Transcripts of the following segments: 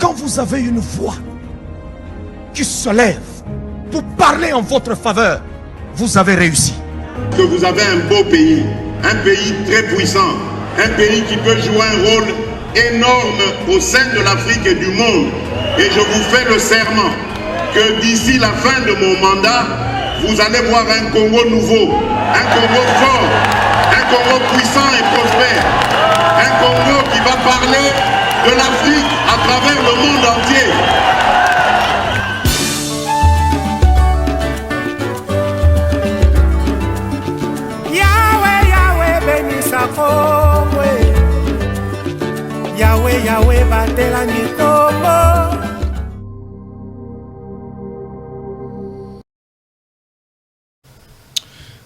quand vous avez une voix qui se lève pour parler en votre faveur, vous avez réussi. Que vous avez un beau pays, un pays très puissant, un pays qui peut jouer un rôle énorme au sein de l'Afrique et du monde. Et je vous fais le serment que d'ici la fin de mon mandat, vous allez voir un Congo nouveau, un Congo fort, un Congo puissant et prospère, un Congo qui va parler de l'Afrique à travers le monde entier. Yahweh, Yahweh, bénissa Congo. Yahweh, Yahweh, batelani Congo.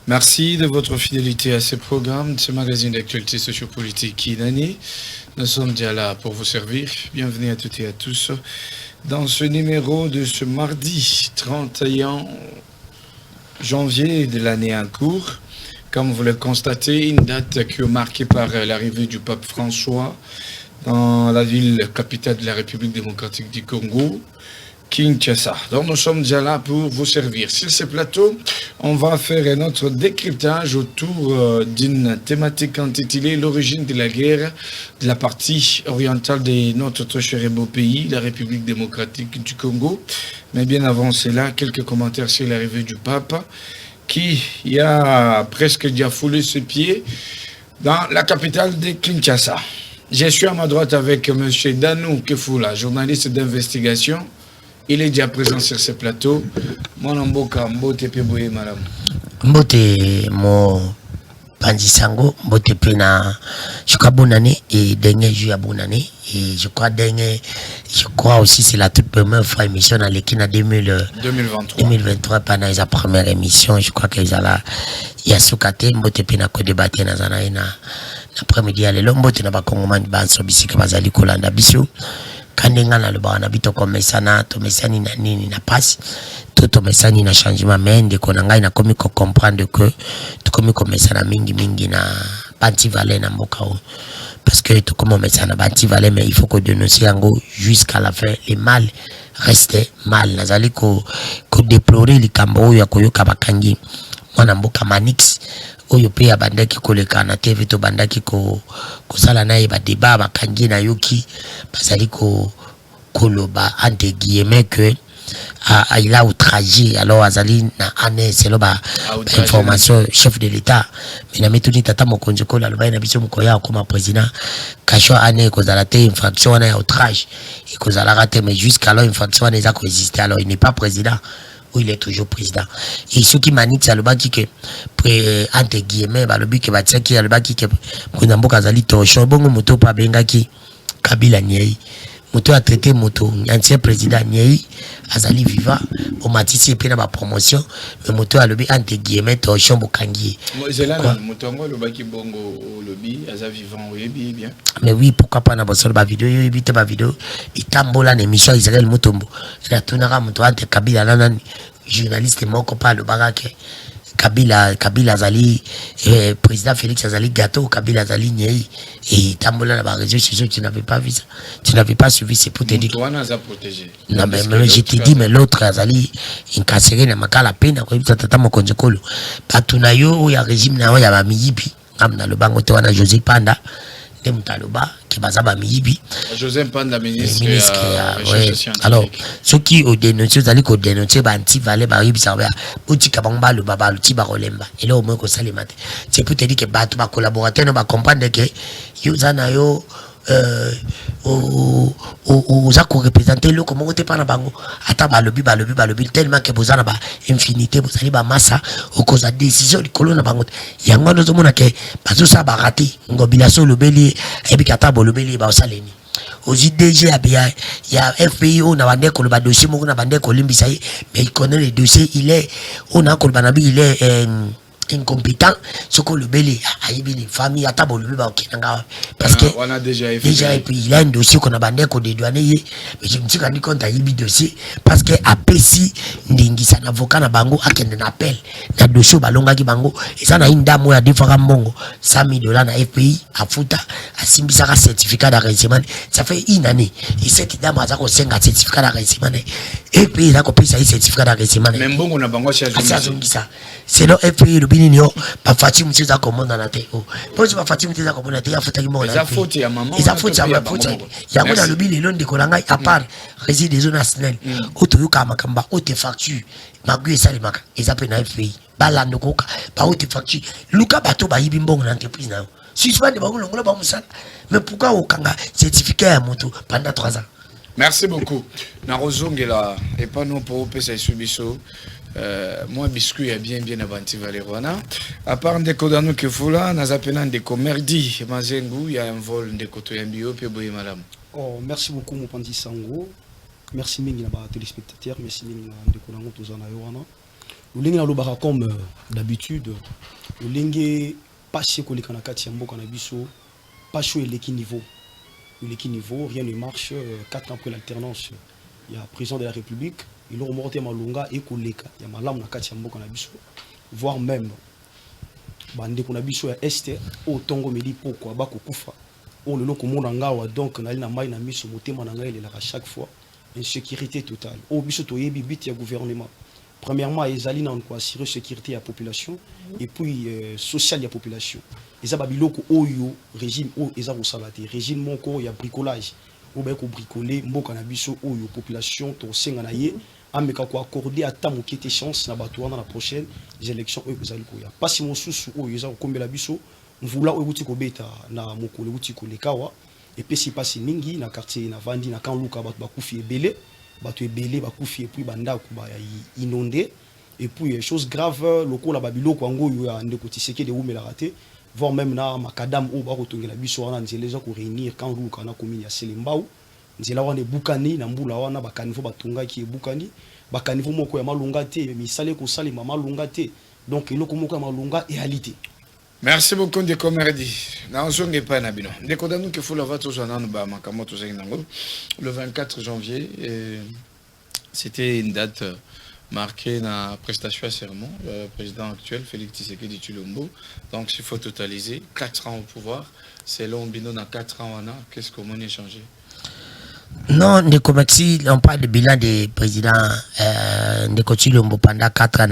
Merci de votre fidélité à ce programme, ce magazine d'actualité sociopolitique Kinani. Nous sommes déjà là pour vous servir. Bienvenue à toutes et à tous dans ce numéro de ce mardi 31 janvier de l'année en cours. Comme vous le constatez, une date qui est marquée par l'arrivée du pape François dans la ville capitale de la République démocratique du Congo, Kinshasa. Donc nous sommes déjà là pour vous servir. Sur ce plateau, on va faire notre décryptage autour d'une thématique intitulée l'origine de la guerre de la partie orientale de notre très cher et beau pays, la République démocratique du Congo. Mais bien avant cela, quelques commentaires sur l'arrivée du pape qui a presque déjà foulé ses pieds dans la capitale de Kinshasa. Je suis à ma droite avec M. Danou Kefula, journaliste d'investigation. Il est déjà présent sur ce plateau. Mon amboka, mbote peboye madame. Mbote mo Pandisango, mbote pena. Je crois bonne année et dernier jour à bonne année. Et je crois aussi c'est la toute première fois émission dans l'équipe en 2023 pendant la première émission. Je crois qu'ils ont là. Il y a Soukate, mbote pena ko débattre dans un après-midi à l'ombote na ba Congomani ba sobisika bazali kolanda biso. Kandenga na loba na bito komesana to mesani na nini na passe to mesani na changement mende kona ngai na komi ko comprendre que to komi komesana mingi na Banti Valley na mboka o parce que to komi mesana Banti Valley mais il faut que dénoncer yango jusqu'à la fin les mal reste mal nazali ko déplorer likambo ya koyoka bakangi mwana mboka Manix oyo pe abandaki koleka na TV to bandaki ko sala na ba débat bakangi na yoki bazali ko koloba entre guillemets que il a outragé alors azali na ane c'est ba information chef de l'état mais na metuni tata mokonzi ko la loba na biso mokoya comme président kasho ane ko zala te infraction na outrage et ko zala raté mais jusqu'alors infraction n'a pas existé alors il n'est pas président où il est toujours président. Et ce qui manite, c'est le baki que, entre guillemets, le but que va dire qu'il y a le baki que, Kunambo Kazali Tosho, bon, moto pa bengaki, Kabila Nyei, moto a traité moto, ancien président Nyei, Azali Viva, au matisse et puis ma promotion, le moto a le but, entre guillemets, Tosho Bokangi. C'est là, le moto, le baki bongo, au lobby, Azali Vivant, oui, bien. Mais oui, pourquoi pas, dans ma vidéo, évite ma vidéo, il tambola l'émission Israël Mutombo. Il a tourné à Moto, entre Kabila, nanani. Journaliste moko pa le barake Kabila Azali président Félix Azali gâteau Kabila Azali Nyei et tambola na réseaux sociaux tu n'avais pas vu ça tu n'avais pas suivi c'est pour te dire non mais je te dis mais l'autre Azali incarcéré na makala pena ko ibisa tata mokonzi kolo batuna yo ya régime na ya ba miyibi amna le bango te wana José Panda de Mutaloba qui bazaba miyibi José Panda ministre ouais. Alors ceux qui ont dénoncé allez ko dénoncer Banti Valley ba yibisa ba utika bangba le baba le tiba rolemba et là au moins ko salimate c'est pour te dire que batu ba collaborateur no ba comprendre que yo zana yo oza ko représenter le comment te pana bango ata ba lobi tellement que bozana ba infinité bozali ba massa au cause de décision du colonne bango yango no zomona ke bazo sa ba raté ngobilaso lobeli ebikata bo lobeli ba osaleni aux DG il y a FPI on a bandé ko ba dossier mo na bandé ko limbisa mais il connaît les dossiers il est on a ko banabi il est incompétent ce qu'on le belé aïbi famille à table le ba parce que on a déjà et puis il a un dossier qu'on a bandé qu'on dédouané mais je me suis rendu compte aïbi dossier parce que apesi ndingi sa avocat na bango akende na appel na dossier balonga ki bango et ça na une dame ya defara mbongo $100,000 na FPI a futa a simbisa ka certificat d'enregistrement ça fait une année et cette dame a ko senga certificat d'enregistrement et puis il a copié ça certificat d'enregistrement même mbongo na bango cha c'est le FPI le binino pas Fatim mtiza komona na te oh pose pas Fatim mtiza komona te ya futa ki mbongo na faute ya maman ils a faute ya faute ya ngona le binino ndikolanga à part réside des zones nationales otoyoka makamba ote facture magu esalimaka ezape na FPI balando koka ba ote facture luka bato ba yibi mbongo na entreprise na suspend ba ngolongola ba musala mais pourquoi okanga certificat ya moto pendant 3 ans. Merci beaucoup na rozongela et pas non pour pesa subiso moi biscuit est bien avanti Valerwana à part des kodano que fula na zapena de merdi mazengu ya un vol de koto ya bio pe boye madame. Oh merci beaucoup mon Pandi Sango. Merci mingi na ba téléspectateurs, merci mingi na ndeko nango tozana yo wana. Lulingi na lobaka comme d'habitude. Lulingi passer koleka na kati ya mboka na biso, pas chaud eleki niveau. Eleki niveau, rien ne marche 4 ans après l'alternance. Il y a président de la République, il a remonté malunga et koleka. Il y a malam na kati ya mboka na biso, voire même bande ko na biso ya este au tongo medi pourquoi ba ko kufa. On le loko mona ngawa donc na mai na miso motema na ngai à chaque fois. Insécurité totale. Au biso toyebi bit ya gouvernement. Premièrement, ezali na ko assurer sécurité à population et puis social ya population. Eza babiloko oyo régime o eza ko salate régime moko ya bricolage. O ba ko bricoler mboka na biso oyo population to senga na ye ameka ko accorder ata mokete chance na bato wana na prochaine élection oyo ezali ko ya. Pasi mosusu oyo eza ko kombela biso mvula oyo buti ko beta na mokolo buti ko lekawa. Et puis si passe mingi na quartier na vandi na kan luka bato bakufi ebele bakufi et puis banda ko ba inondé et puis chose grave lokola babiloko ango yo ya ndeko tiseke de umela raté voire même na makadam o ba kotongela biso wana nzela za ko réunir kan luka na commune ya Selembao nzela wana bukani na mbula wana bakanifo batunga ki bukani bakanifo moko ya malunga te misale ko sali mama lunga te donc eloko moko ya malunga réalité. Merci beaucoup de Comerdi. Le 24 janvier, c'était une date marquée dans la prestation à serment. Le président actuel, Félix Tshisekedi Tshilombo. Donc, il faut totaliser 4 ans au pouvoir. Selon Bino, dans 4 ans, qu'est-ce qu'on a changé? Non, Ndeko Maxi, on parle de bilan du président Ndeko Tshilombo pendant 4 ans.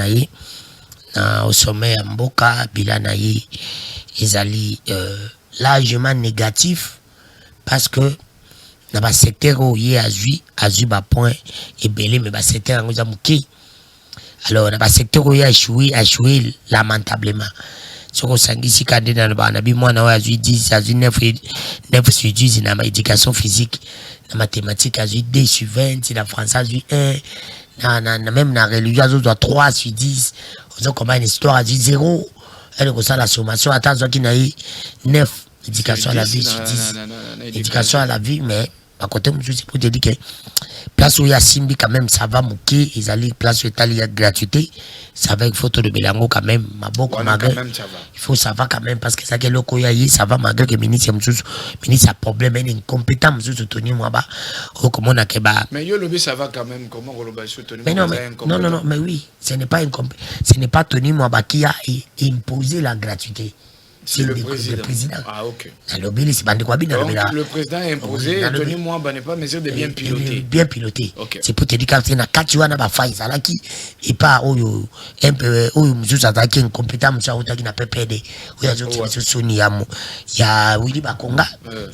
Au sommet à Mboka, Bilanaï, ils largement négatif parce que dans le secteur où il y a Azu, point et belé, mais dans le secteur où il y a Mouki. Alors, dans le secteur où il y a échoué lamentablement. Ce qu'on s'est dit, c'est qu'on a dans le moi, on a Azu 10, Azu 9 sur 10 dans l'éducation physique, dans la mathématique, Azu 2 sur 20, dans le français, Azu 1. Même dans la religion, on doit 3 sur 10. On a comme une histoire à 10 0. Elle est la sommation. Attends, qui n'a eu 9 éducation à la vie sur 10. Éducation à la vie, mais à côté, je suis pour te dire que place où il y a Simbi, quand même, ça va mouquer. Ils allaient place où il y a gratuité. Ça va avec photo de Belango, quand même. Ma beaucoup, malgré. Il faut ça va quand même, parce que ça, que l'oko y ça va, malgré que le ministre a problème, il est incompétent, monsieur, soutenir moi, bah, comment on a que bah. Mais yo, lobby, ça va quand même, comment on l'a soutenu? Mais non, non, mais oui, ce n'est pas incompétent. Ce n'est pas Tony Mwaba qui a imposé la gratuité. C'est le président. Ah, ok. Donc, le président a imposé, Tony Mwaba n'est pas mesure de bien piloter. Bien piloté. Okay. C'est pour te dire qu'il y a 4 jours, il y a faille, qui et pas un peu, monsieur Sadaki, incompétent, monsieur qui n'a pas perdu. Il y a Willy Bakonga,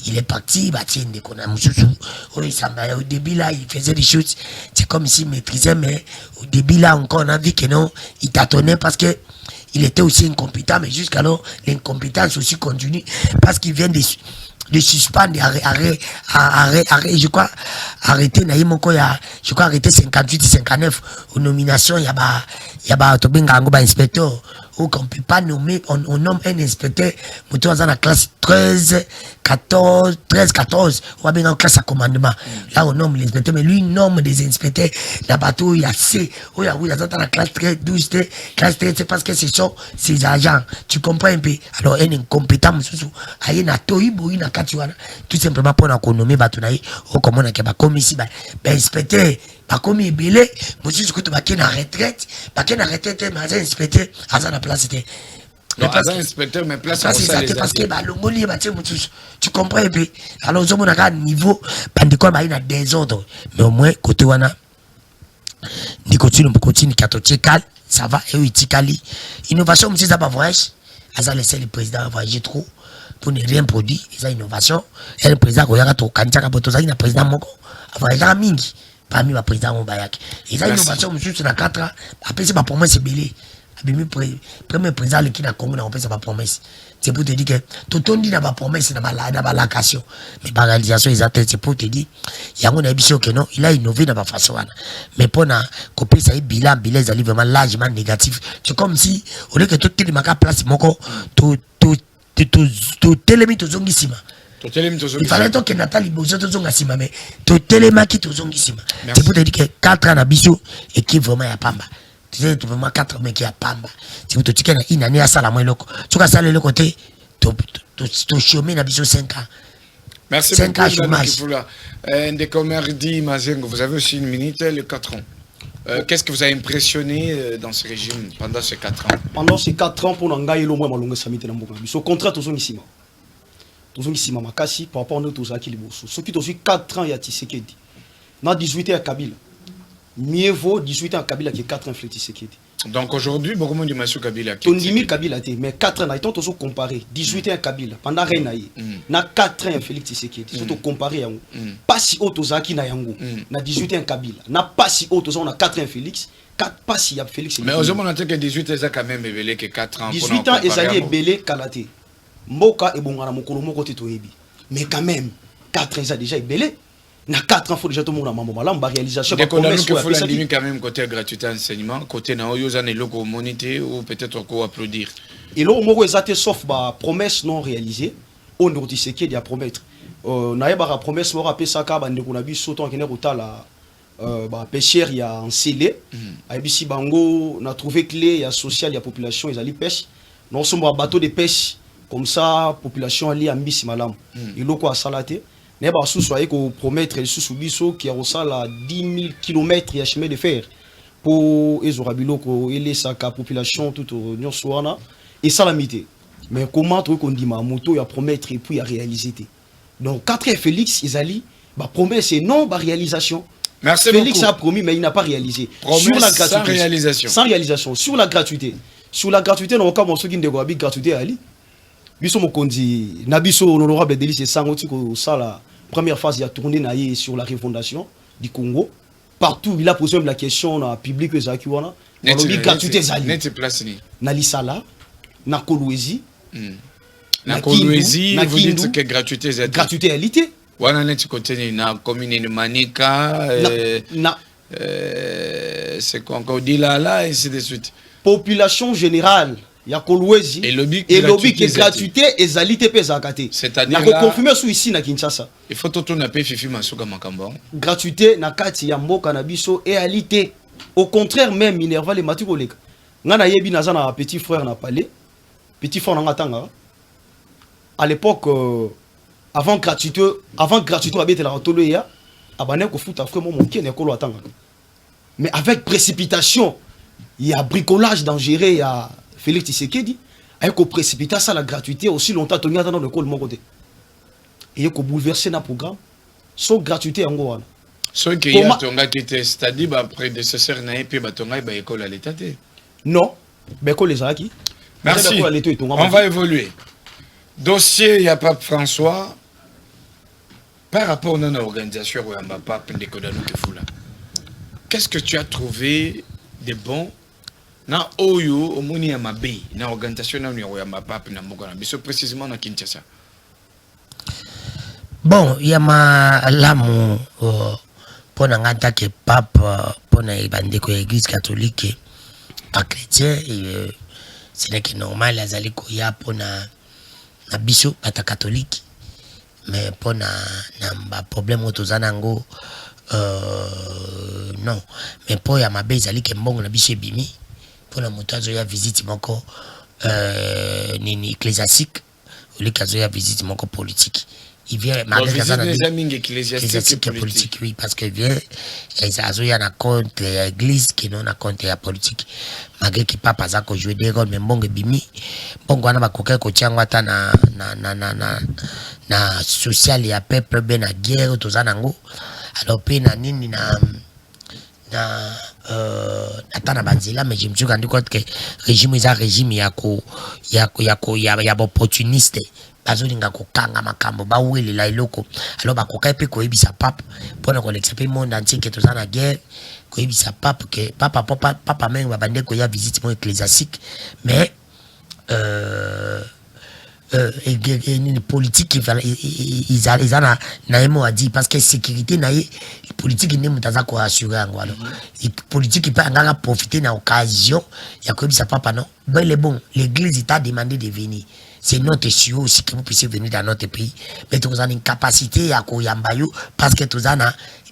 il est parti, il tient des connaissances. Au début, là, il faisait des choses, c'est comme s'il maîtrisait, mais au début, là, encore, on a vu que non, il tâtonnait parce que. Il était aussi incompétent, mais jusqu'alors, l'incompétence aussi continue parce qu'il vient de suspendre, je crois, arrêter, je crois, arrêter 58 59 aux nominations, il y a Tobenga Angoba inspecteur, ou qu'on ne peut pas nommer, on nomme un inspecteur, dans la classe 13, 14, on va bien en classe à commandement. Là, on nomme l'inspecteur, mais lui, il nomme des inspecteurs, la bateau, il y a C, il y a dans la classe 13, 12, classe 13, c'est parce que ce sont ces agents. Tu comprends un peu? Alors, un incompétent, il y a tout simplement pour nous nommer, ou comme on a comme ici, inspecteur, comme il est belé, monsieur, je suis en retraite, mais inspecteur, à la place, non, inspecteur, mais place parce que tu comprends un peu. Alors, nous avons un niveau, il y a des ordres, mais au moins, côté wana, ni continue, ça va, et oui, innovation, monsieur, ça va voyage, ça laissé le président voyager trop, pour ne rien produire, ça innovation, et le président, il y a un président, voyager mingi, parmi le président Mobayak. Et ça, innovation, monsieur, sur la 4 ans, après, c'est ma promesse, c'est belé. Le premier président qui a Congo n'a pas promesse. C'est pour te dire que tout le monde n'a pas promesse, n'a pas l'allocation. Mais par réalisation, c'est pour te dire, il y a un ambition que non, il a innové dans la façon. Mais pour copier ça, bilan, c'est vraiment largement négatif. C'est comme si, au lieu que tout le monde a place, tout télémi, tout zongissima. Il fallait donc que Nathalie Bozo tout zongissima, mais tout téléma qui tout zongissima. C'est pour te dire que 4 ans d'ambition et qui vraiment a pamba. Tu sais, tu peux moi 4 mecs qui a pamba. Si vous te dites qu'il année à ça la moins loco. Tu vas saler le côté, tu chômé n'a 5 ans. Merci 5 ans chômage. Vous avez aussi une minute, les 4 ans. Qu'est-ce que vous a impressionné dans ce régime pendant ces 4 ans? Pendant ces 4 ans, pour n'engager le moins malongue samite na mboka. Au contraire, tous ici. Tous ici, makasi par rapport à nous tous à qui les bourses. Ceux qui ont 4 ans, il y a Tshisekedi. Dans 18 ans à Kabila. Mieux vaut 18 ans à Kabila que 4 ans à Tshisekedi. Donc aujourd'hui, beaucoup de gens Kabila. On dit Kabila, mais 4 ans, ils ont toujours comparé. 18 ans à Kabila, pendant rien na 4 ans à Félix Tshisekedi. Surtout comparé à nous. Pas si haut aux Aki na Yango. Na 18 ans à Kabila. Na pas si haut aux on a 4 ans à Félix. Pas si à Félix. Mais aujourd'hui, on a dit que 18 ans, quand même évelé que 4 ans. 18 ans, ils allaient évelé Kalate. Mboka et Bongana Mokolo Moko Tetoyebi. Mais quand même, 4 ans, ils ont déjà évelé. Na 4 ans, il faut déjà tout le monde à Mambo Malam, réalisation. Dès qu'on a vu qu'il faut la limite quand même côté gratuité enseignement, côté na oyozane loko monité ou peut-être encore applaudir. Et là, on a été sauf bah promesse non réalisée. On a dit ce qui est à promettre. Na ba promesse mora pesaka ba ndeko na biso to kene kotala bah pêcheur il y a en scellé. Abisi bango na trouvé clé il y a social il y a population ils allaient pêche. Non sommes bateau de pêche comme ça population ali ambisi malam. Il loko a salaté. Mais bah sous soyez qu'on promettre les sous-biso qui a reçu la 10 000 km de chemin de fer pour les orabiloko et les sacs population tout au Nyon Souana et salamité. Mais comment tu qu'on dit ma moto il a promettre et puis il a réalisé. Donc 4 Félix ils allaient bah promesse et non bah réalisation. Merci Félix beaucoup. a promis mais il n'a pas réalisé. Promesse sur la gratuité. Sans réalisation. Sans réalisation. Sur la gratuité. Sur la gratuité non comme ceux qui ne doivent pas gratuité ali. Biso mokondi nabiso honorable délice sangoti ko sala première phase il a tourné naïe sur la refondation du Congo partout il a posé même la question na public ezaki wana na gratuité zali net place ni na lisala na Kolwezi na Kolwezi vous dites que gratuité zali gratuité alité wana net côté na commune de Manika c'est qu'on dit là et ainsi de suite population générale ya Kolwezi et lobby que gratuité et zalité pe zakate c'est-à-dire na confirmer sous ici na Kinshasa il faut tout na pe fifi masuka makambo gratuité na kati ya mboka na biso et alité au contraire même Minerva les matikoleka ngana yebi naza na petit frère na palais petit frère na ngatanga à l'époque avant gratuité abete la rotolo ya abane ko futa frère mon qui ne kolo atanga mais avec précipitation il y a bricolage dangereux il y a Félix Tshisekedi avec au précipiter ça la gratuité aussi longtemps Tony attend dans le col mon côté et ko bouleverser na programme sans gratuité en gros ceux qui y a tonga qui c'est-à-dire ba prédécesseur na et puis ba tonga ba école à l'état non ba école les aki merci on va évoluer dossier il y a Pape François par rapport à notre organisation Royamba Pape Ndekodano Kefula qu'est-ce que tu as trouvé de bon na oyo omoni ya mabe na organisation na Royamba Pape na Mboka biso précisément na Kinshasa. Bon, il y a ma lamu pour n'angata que Pape pour na bandeko ya Église catholique pas chrétien c'est que normal azali koya pona na biso bata catholique mais pona na problème otozanango non mais pour ya mabe ezali ke mbongo na biso ebimi pona moto azoya visite moko nini ecclésiastique ou les azoya visite moko politique. Il vient malgré des amis ecclésiastiques politique, oui, parce que vient azoya na compte église qui non na compte ya politique malgré que papa za ko jouer des rôles mais mbongo ebimi mbongo wana bakoka ko tiango ata na social ya peuple ben na guerre tozanango alors pe na nini na atana banzela mais je me suis rendu compte que régime est un régime ya opportuniste bazolinga kokanga makambo bawelela eloko alors bakoka pe koyebisa pape pona ko l'expliquer monde entier que toza na guerre koyebisa pape que papa même babande ko ya visite mon ecclésiastique mais une politique ils na emo a dit parce que sécurité na politique ne mutaza ko assurer angwalo politique peut nganga profiter na occasion ya ko bisa papa non ben les bon l'église t'a demandé de venir c'est notre issue aussi que vous puissiez venir dans notre pays mais vous avez une capacité à koyamba yo parce que vous avez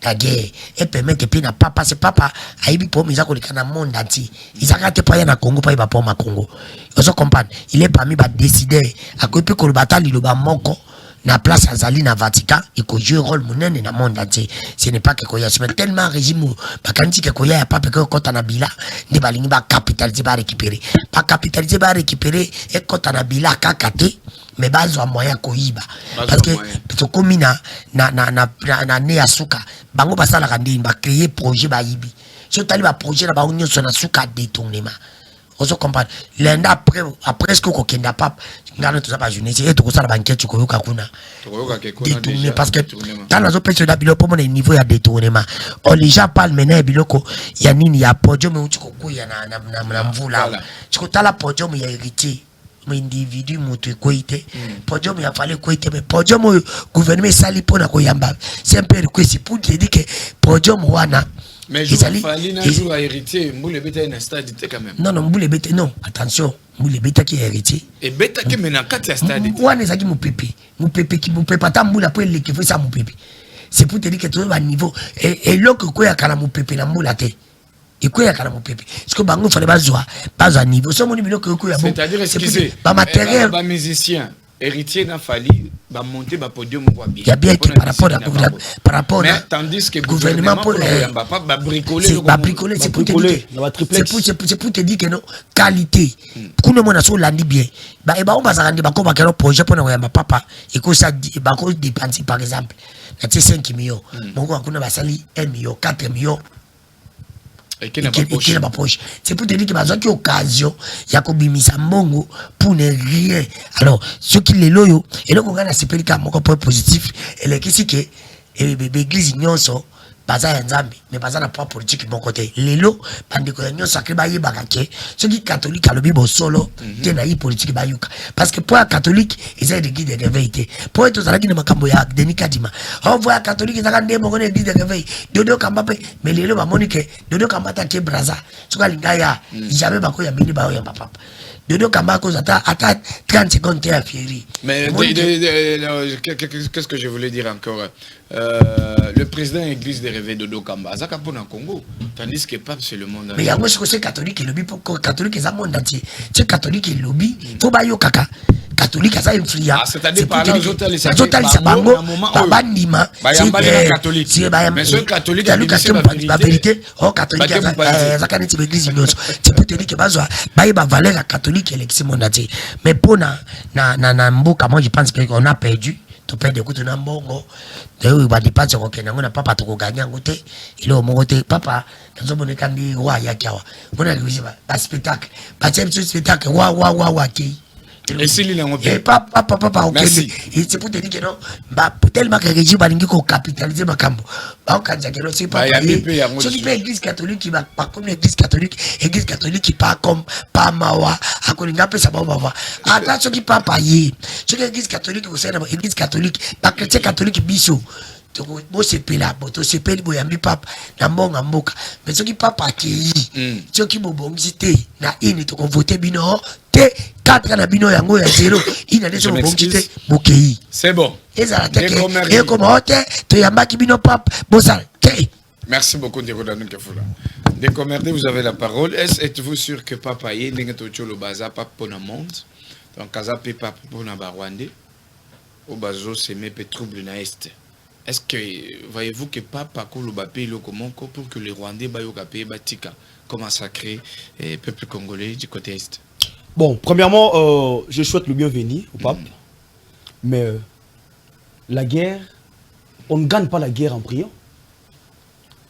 la guerre et permettre puis na papa c'est papa aibi pour misa ko na monde entier ils arrêtent pas na Congo pas pour ma Congo vous comprenez il est parmi ba décider à ko pe ko le batali lo ba moko na place azali na Vatican et ko jouer rôle monene na monde entier ce n'est pas que koya mais tellement régime bakanti que koya ya papa que kota na bila ni balingi ba capitaliser ba récupérer et kota na bila kakate mais bazwa moyen koyiba parce que tokomi na ne ya suka bango basala kandi ba créer projet ba yibi so tali ba projet na ba union so na suka détournement vous comprenez l'enda après ce que kokenda pape ngana to ba jeunesse et to kosala banquete ko yoka kuna détourner parce que dans la opération d'abilo pour mon niveau ya détournement on les gens parlent maintenant biloko ya nini ya podium uti kokuya na mvula chikotala podium ya héritier individu mutu koite podium ya fallait koite mais podium gouvernement sali pona koyamba c'est un peu request pour dire que podium wana mais je fallait na jour héritier Mboule Beta na stade quand même non Mboule Beta non attention Mboule Beta qui est héritier et Beta qui mena kati stade wana ezaki mupepe qui mupepe ata Mboule après l'équipe ça mupepe c'est pour te dire que tu es à niveau et loko ko ya kala mupepe na Mboula te et quoi ya kala mupepe parce que bango fallait pas niveau so moni biloko ko ya bon c'est-à-dire excusez ba matériel ba musicien héritier n'a fallu ba monter ba podium quoi bien. Il y a bien que par rapport mais tandis que gouvernement pour ba bricoler c'est pour te dire c'est pour te dire que non qualité kuno mona so landi bien ba e ba on bazanga ba ko ba kelo projet pour na papa et que ça ba ko dépenser par exemple na 5 millions bongo akuna basali 1 million 4 millions et qui n'a pas poche. C'est pour te dire que besoin qui occasion il y a kobimisa mbongo pour ne rien. Alors ceux qui les loyo et donc on a s'appelle comme un point positif et les qui c'est que l'église nyonso baza nzambi mais baza na pas politique mon côté lelo bande ko nyonso akri ba yebaka ke ceux qui catholique à lobi bo solo te na yi politique ba yuka parce que pour un catholique ils ont des guides de vérité pour être zalaki na makambo ya Denis Kadima on voit catholique zaka ndemo ko ne guide de réveil dodo kamba pe mais lelo ba monique dodo kamba ta ke braza soka lingaya jamais ba ko ya mini ba ya papa dodo kamba ko ata 30 secondes à fieri mais qu'est-ce que je voulais dire encore le président église de réveil Dodo Kamba azaka pona Congo tandis que pape c'est le monde entier mais yango c'est catholique et lobby pour catholique c'est monde entier c'est catholique et lobby faut ba yo kaka catholique ça influence c'est-à-dire par là hôtel ça bango baba ndima c'est catholique mais ce catholique la vérité oh catholique azaka neti église nyonso c'est pour te dire que bazwa ba valeur catholique et l'ex monde entier mais pona na mboka moi je pense qu'on a perdu to perde kutu na mbongo de ba dépense ko kenango na papa to ko gagner ngote ilo mongote papa nazo boneka ndi wa yakiawa mona liziba ba spectacle ba spectacle wa ki et si il est papa ok et c'est pour te dire que non ba tellement que régime balingi ko capitaliser makambo ba okanja que c'est pas ce qui fait église catholique qui va pas comme église catholique qui pas comme pas mawa akolinga pesa ba baba ata ce qui pas payer ce que église catholique au sein de église catholique pas chrétien catholique biso to bo sepela boto sepeli bo yambi papa na mbonga mboka mais ce qui papa ki ce qui bo bongité na ini to ko voter bino te 4 na bino yango ya 0 ina de so bongite bokei. C'est bon. Et comment te yambaki bino pap bosal. Merci beaucoup Ndeko Danou Kefula. Ndeko Merdé, vous avez la parole. Êtes-vous sûr que papa yé ndenge tocho lo baza papa pour le monde? Donc kaza pe papa pour na Rwanda. Au bazo c'est mes troubles na est. Est-ce que voyez-vous que papa ko lo bapé lo comment pour que les Rwandais ba yo kapé batika comment sacré peuple congolais du côté est? Bon, premièrement, je souhaite le bienvenu au pape. Mais la guerre, on ne gagne pas la guerre en priant.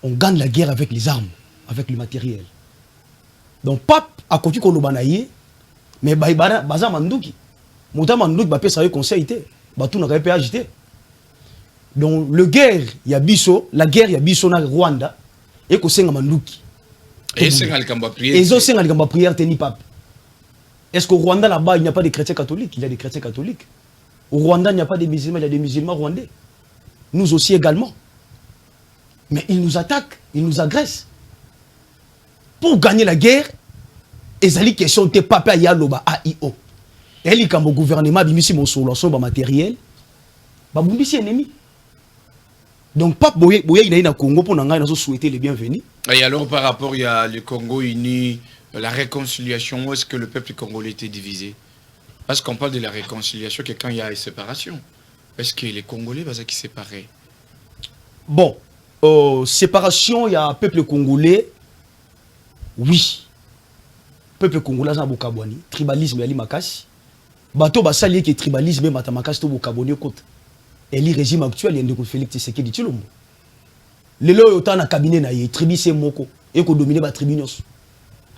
On gagne la guerre avec les armes, avec le matériel. Donc, pape a continué qu'on le banaye, mais baza mandouki. Mouta mandouki ba pesa yo conseil té, ba tout n'a pas agité. Donc, le guerre ya biso, la guerre ya biso na Rwanda et ko senga mandouki. Et senga likamba prière. Et zo senga likamba prière teni pape. Est-ce qu'au Rwanda là-bas il n'y a pas de chrétiens catholiques? Il y a des chrétiens catholiques. Au Rwanda il n'y a pas de musulmans, il y a des musulmans rwandais. Nous aussi également. Mais ils nous attaquent, ils nous agressent. Pour gagner la guerre, ezali question te papa ya loba AIO. Eli comme au gouvernement bimisi mo solution ba matériel, ba bumbisi ennemi. Donc pape boye il na Congo pour nanga na so souhaiter les bienvenus. Et alors par rapport il y a le Congo uni, la réconciliation, où est-ce que le peuple congolais était divisé? Parce qu'on parle de la réconciliation que quand il y a une séparation, est-ce que les Congolais vont qui séparer? Bon, séparation, il y a un peuple congolais. Oui. Peuple congolais, c'est un bokabouani. Tribalisme, il y a makasi. Bato basali qui tribalisme, mais matamakasi to bokabouani côté. Et le régime actuel, il y a un Félix Tshisekedi Tshilombo. Le lo yotan na cabinet na ye tribi c'est moko et ko dominer ba tribinos.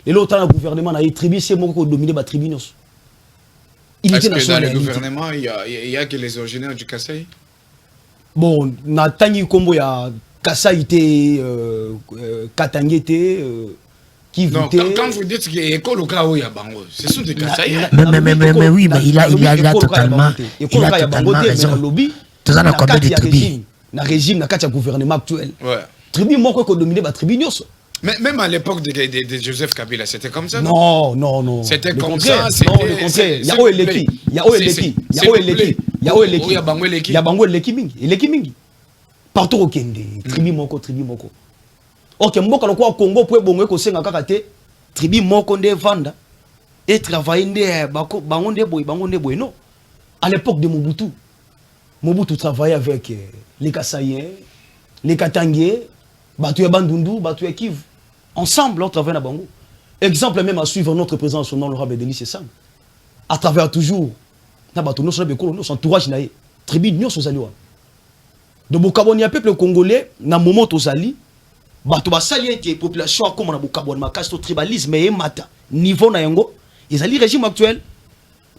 Le lo yotan na gouvernement na ye tribi c'est moko ko dominer ba tribinos. Est-ce que dans le gouvernement, il y a que les originaires du Kasaï? Bon, na tangi kombo ya Kasaï te Katangé te Kivu te. Quand vous dites que l'école au cas où il y a Bango, ce sont des Kasaï. Mais oui, mais il a totalement raison. Tout ça, on a combien de tribus? Na régime, na katia gouvernement actuel. Ouais. Tribu moko ko dominer ba tribu nyos. Mais même à l'époque de Joseph Kabila, c'était comme ça? Non. C'était comme ça. Non, le contraire. Il y a Oeleki. Il y a Oeleki. Il y a Oeleki. Il y a Oeleki. Il y a Bango Eleki. Il y a Bango Eleki mingi. Eleki mingi. Partout au Kende. Tribu moko. Ok, mboka lo kwa Congo pour bongo ko senga kaka te. Tribu moko nde vanda. Et travailler nde bango nde boy non. À l'époque de Mobutu travaillait avec les Kasaïens, les Katangais, Batu ya Bandundu, Batu ya Kivu. Ensemble, on travaille à Bango. Exemple même à suivre notre président, son nom, l'honorable Denis Sang. À travers toujours, notre entourage, tribu de Nyos Ozaliwa. De Bokabon, il y a un peuple congolais, dans le moment où Ozali, Batu Basali, qui est population, comme on a Bokabon, ma casse au tribalisme, et mata, niveau na yango, ils allaient régime actuel.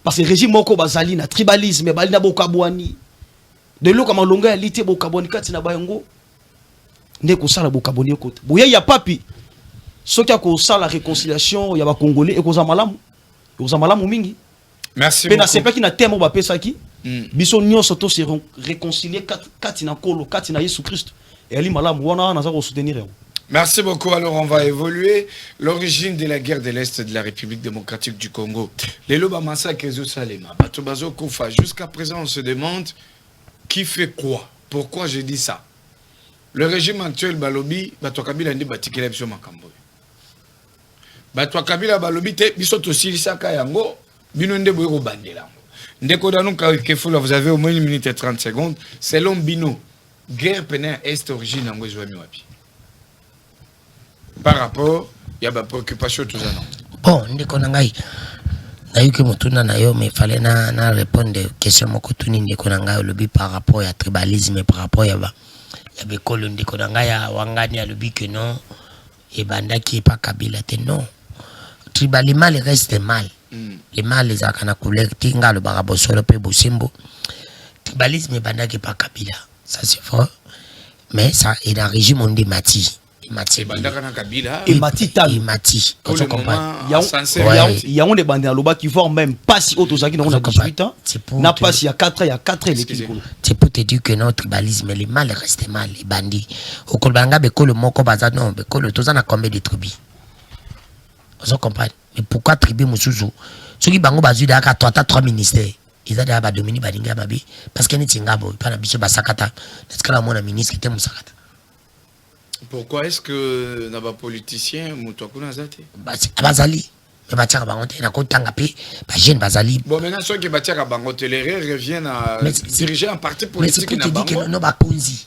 Parce que le régime Moko Bazali, na tribalisme, Bali na Bokabouani. De l'eau comme longa ya lité Bokabouani, Katina Bayango. Ndeko sala Bokabouani côté. Boya ya papi. Ce qui a causé la réconciliation, il y a des Congolais et cause malamu. Cause malamu mingi. Merci beaucoup. Mais c'est pas qui na thème ba pesa ki. Biso nyo soto se réconcilier katina kolo, katina Jésus Christ. Et ali malamu wana na za ko soutenir. Merci beaucoup. Alors, on va évoluer. L'origine de la guerre de l'Est de la République démocratique du Congo. Les Loba massacres et Salema. Batobazo Koufa. Jusqu'à présent, on se demande qui fait quoi. Pourquoi je dis ça? Le régime actuel, Balobi, Batouakabila ndi batikele biso makambo. Batouakabila Balobi te biso tosili saka yango, bino nde boyeko bandela. Ndeko Danou Kefula, vous avez au moins 1 minute et 30 secondes. Selon Bino, guerre pénale Est origine en Gouezouami Wapi. Par rapport, il y a des préoccupations tout ça. Bon, ndeko nangai. Nayuki mutuna na yo mais fallait na répondre question moko tuni ndeko nangai lobi par rapport à tribalisme par rapport ya bekolo ndeko nangai ya wangani ya lobi que non et banda qui pas Kabila te non. Tribalisme le reste mal. Les mal les akana collecte ngalo barabo solo pe bosimbo. Tribalisme banda qui pas Kabila. Ça c'est fort. Mais ça est un régime on dit Mati. Mati il y a des bandits là qui vont même pas si auto qui ont 18 ans n'a pas si il y a 4 ans il y a 4 ans c'est pour te dire que notre tribalisme les mal reste mal les bandits au kolbanga bekolo moko baza non bekolo toza na combien de tribus on comprend mais pourquoi tribu musuzu ceux qui bango bazu daka 3 ministères ils ont d'abord dominer balinga mabe parce que neti ngabo pas na biso basakata est-ce que la mona ministre était musakata. Pourquoi est-ce que na ba politicien muto kuna zate abazali mais batiaka bango te na kotanga pe ba jeune bazali. Bon maintenant ceux qui batiaka bango te les reviennent à diriger un parti politique na bango. Non ba konzi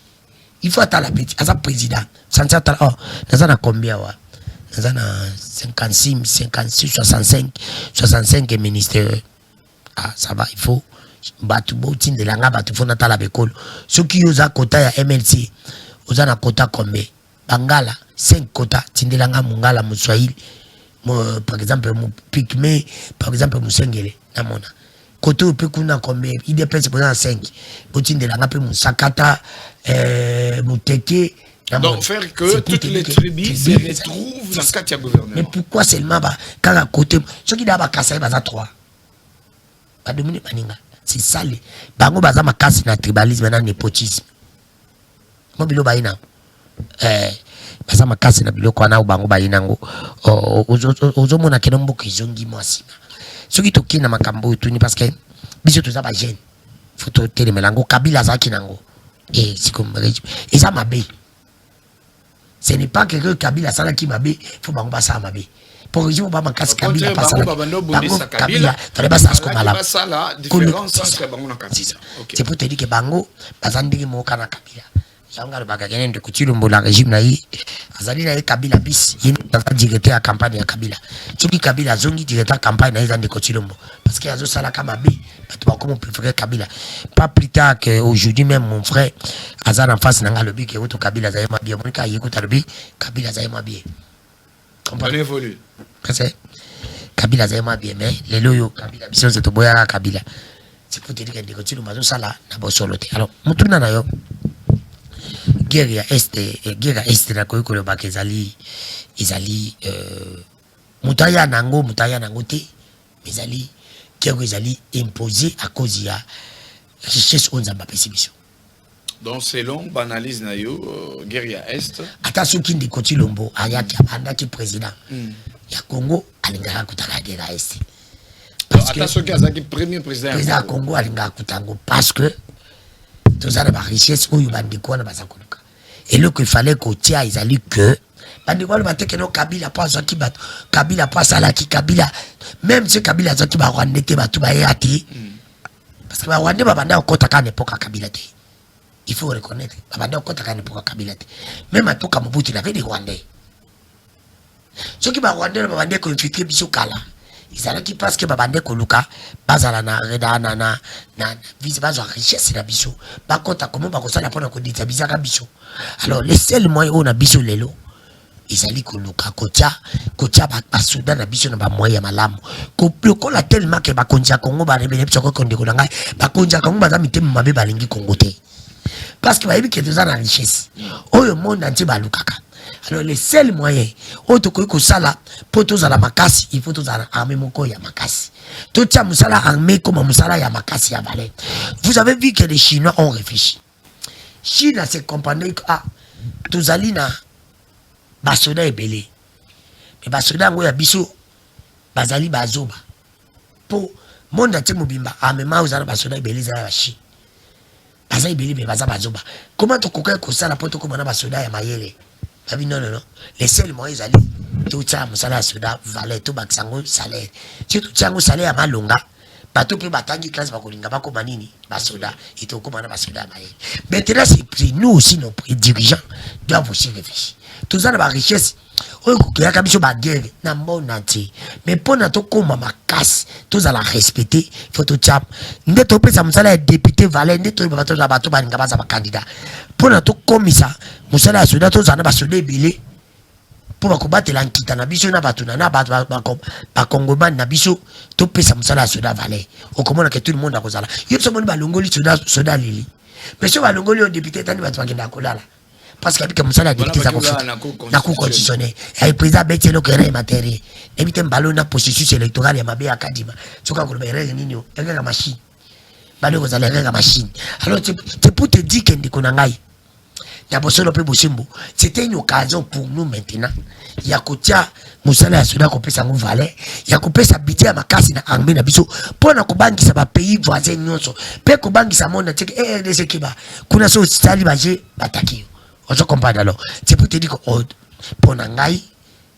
il faut attendre la petite asa président sans attendre oh dans na combien wa dans na 56 56 65 ministères. Ah, ça va, il faut battre botin de langa battu fona tala bekolo ceux qui osa quota ya MLC osa na quota combien bangala 5 quota tindelanga mungala muswahili par exemple mu pygmée par exemple musengele namona quota pe kuna combien IDPS pour 5 botin de langa pe musakata muteke. Donc faire que toutes les tribus se retrouvent dans ce cas de gouvernement. Mais pourquoi seulement quand à côté ceux qui d'abord kasai baza 3 dominer baninga c'est ça les bango baza makasi na tribalisme na népotisme mobilo baina baza makasi na biloko na bango bainango ozomona keno mboka izongi mwasima soki tokina makambo tuni parce que biso toza ba jeune photo telemelango kabila zaki nango c'est comme et ça mabe ce n'est pas que kabila sala ki mabe faut bango basa mabe. Pour exemple, on va casser Kabila, pas ça. Kabila, fallait pas ça ce qu'on a là. C'est pour te dire que Bango, bazandi mo kana Kabila. Yanga le bagagene de Kuchilombo la régime na yi. Azali na Kabila bis, il est directeur à campagne ya Kabila. Soki Kabila zongi directeur campagne na yi de Kuchilombo parce que azo sala kama B, tu vas comment préférer Kabila. Pas plus tard que aujourd'hui même mon frère Azan en face nanga le bi que auto Kabila zaima bien mon ka yekuta le bi Kabila zaima bien. On évolue. Parce que Kabila zaima bien mais les loyo Kabila biso c'est to boya Kabila. C'est pour te dire que ndiko tshilo mazo sala na bosolote. Alors mutuna na yo guerre est na ko le bakezali ezali mutaya nango te ezali guerre ezali imposé à cause ya richesse on zamba pesibiso. Donc selon l'analyse na yo guerre est attention qui ndiko tshilombo ayaki abandaki président ya Congo alingaka kutaka guerre est. Parce que attention qui premier président ya Congo alingaka kutango parce que tous ana ba richesse oyo bandiko na bazakoluka et le qu'il fallait qu'on tia ezali que bandiko ba teke no Kabila pas zaki bat Kabila pas sala ki Kabila même si Kabila zaki ba Rwanda te ba tu ba yati parce que ba Rwanda ba banda okota ka n'époque Kabila te il faut reconnaître ba banda okota ka n'époque Kabila te même atoka Mobutu il avait des Rwandais ceux qui ba Rwanda ba banda ko infiltrer biso kala izalaki parce que babande koluka bazala na reda na vise bazo richesse na biso ba konta comment ba kosala pona ko ditabizaka biso alors les seuls moyens on a biso lelo izali koluka kotia ba soudan na biso na ba moyens malamu ko lokola tellement que ba konja Congo ba rebele biso ko ndeko na ngai ba konja Congo ba za mitema mabe balingi Congo te parce que ba yebi que toza na richesse oyo monde entier ba lukaka. Alors les seuls moyens autoko sala poto za la makasi il faut to za armée moko ya makasi to tia musala armée comme musala ya makasi ya balai. Vous avez vu que les Chinois ont réfléchi. Chine s'est comprenait que tozali na basoda ebele mais basoda ngo ya biso bazali bazoba po monde ati mobimba amema uzana basoda ebele za ya Chine bazali ebele mais baza bazoba comment to koka ko sala poto ko na basoda ya mayele. Non. Les seuls moyens allaient tout ça, musala soda, valait tout baksango, salaire. Si tout ça, salaire à malonga, bateau peut batailler classe bakolinga, bako manini, basoda, et tout comme on a basoda maïe. Maintenant, c'est nous aussi, nos dirigeants, doivent aussi réfléchir. Tout ça, la richesse, on a kabiso ba guerre, na mon entier. Mais pour notre comme ma casse, tout ça la respecter, faut tout ça. N'être pas ça, musala député, valait, n'être pas tout bateau, balinga, ba candidat. Pour notre comme ça, musala soda, tout ça, na basoda belé. Pour combattre l'enquête, na biso na batuna, na ba Congoman, na biso, tout peut ça, musala soda valait. On commande que tout le monde a causé là. Il y a ba longoli soda lili. Mais si ba longoli on député, tani ba twangenda kolala. Parce que comme ça la député ça na cour constitutionnel et président betelo kere matériel éviter ballon na processus électoral ya mabe akadima soka ko ba règle nini nga machine balo ko za règle machine alors c'est pour te dire que ndiko na ngai ya bosolo pe bosimbo. C'était une occasion pour nous maintenant. Ya kotia musala ya soda ko pesa ngo valeur, ya ko pesa budget makasi na armée na biso pona ko bangisa ba pays voisins nyonso. Pe ko bangisa monde teke RDC kiba. Kuna so stali baje bataki. Ozo comprendre alors. C'est pour te dire que pona ngai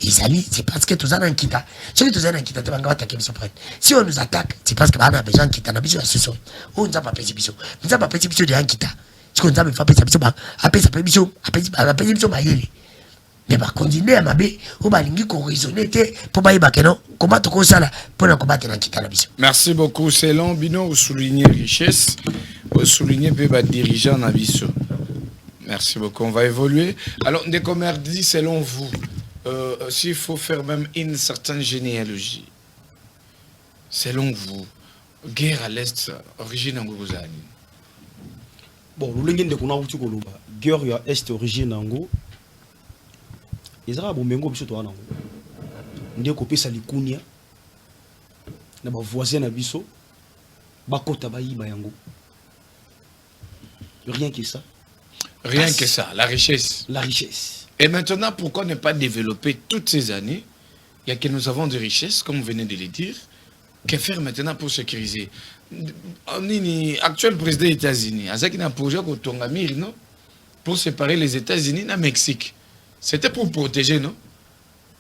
Isali, c'est parce que tous en kita. Ceux qui tous en kita, tu vas attaquer biso prendre. Si on nous attaque, c'est parce que on a besoin de kita na biso asoso. On nous a pas pesi biso. Nous a pas pesi biso de en kita. Ce qu'on a fait pesi biso ba, apesi biso, apesi biso ba yele. Mais ba continuer à mabe, on va lingi ko raisonner te pour ba yeba kenon, comment to ko sala pour na combattre na kita na biso. Merci beaucoup Selon Bino, vous soulignez richesse, vous soulignez pe ba dirigeant na biso. Merci beaucoup, on va évoluer. Alors des commerces dit selon vous s'il faut faire même une certaine généalogie, selon vous, guerre à l'Est, origine en Gouzani. Bon, le lingin de Kounaouti Koloba, guerre à Est, origine en Go, les Arabes ont bien goûté toi en Go. On dit qu'on ça l'ikunia, na ba voisin na biso, ba kota ba yi ba yango. Rien que ça. Rien que ça, la richesse. La richesse. Et maintenant, pourquoi ne pas développer toutes ces années? Il y a que nous avons des richesses, comme vous venez de le dire. Que faire maintenant pour sécuriser? Actuel président des États-Unis, il a un projet non? Pour séparer les États-Unis et le Mexique. C'était pour protéger, non?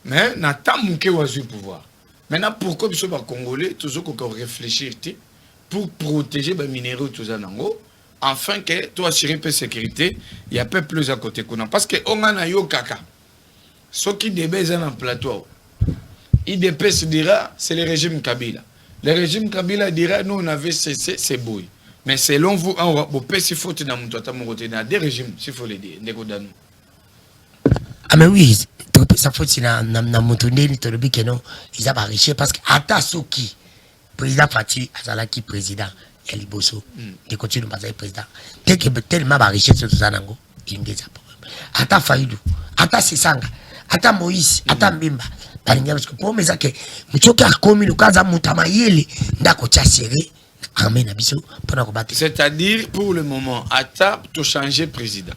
Mais il n'a pas de pouvoir. Maintenant, pourquoi les Congolais, toujours qu'on réfléchir pour protéger les minéraux, tout ça, afin que tu assurer la sécurité, il y a peu plus à côté. Parce qu'on a eu caca. Ceux qui débaissent dans le plateau, IDP se dira, c'est le régime Kabila. Le régime Kabila dira, nous on avait cessé, c'est beau. Mais selon vous, on peut s'il faut dans des régimes, s'il faut les dire. Ah mais oui, ça faut que na mutundeni tolobi que non, ils ont riche parce que ata soki président Fati azalaki président Liboso, il continue de passer président. Dès que tellement riche sur tout ça, il y a des problèmes. Ata Faïdou, Ata Sisanga, Ata Moïse, Ata Mbimba. Parce que pour mes actes, c'est-à-dire pour le moment, Ata tu changer président.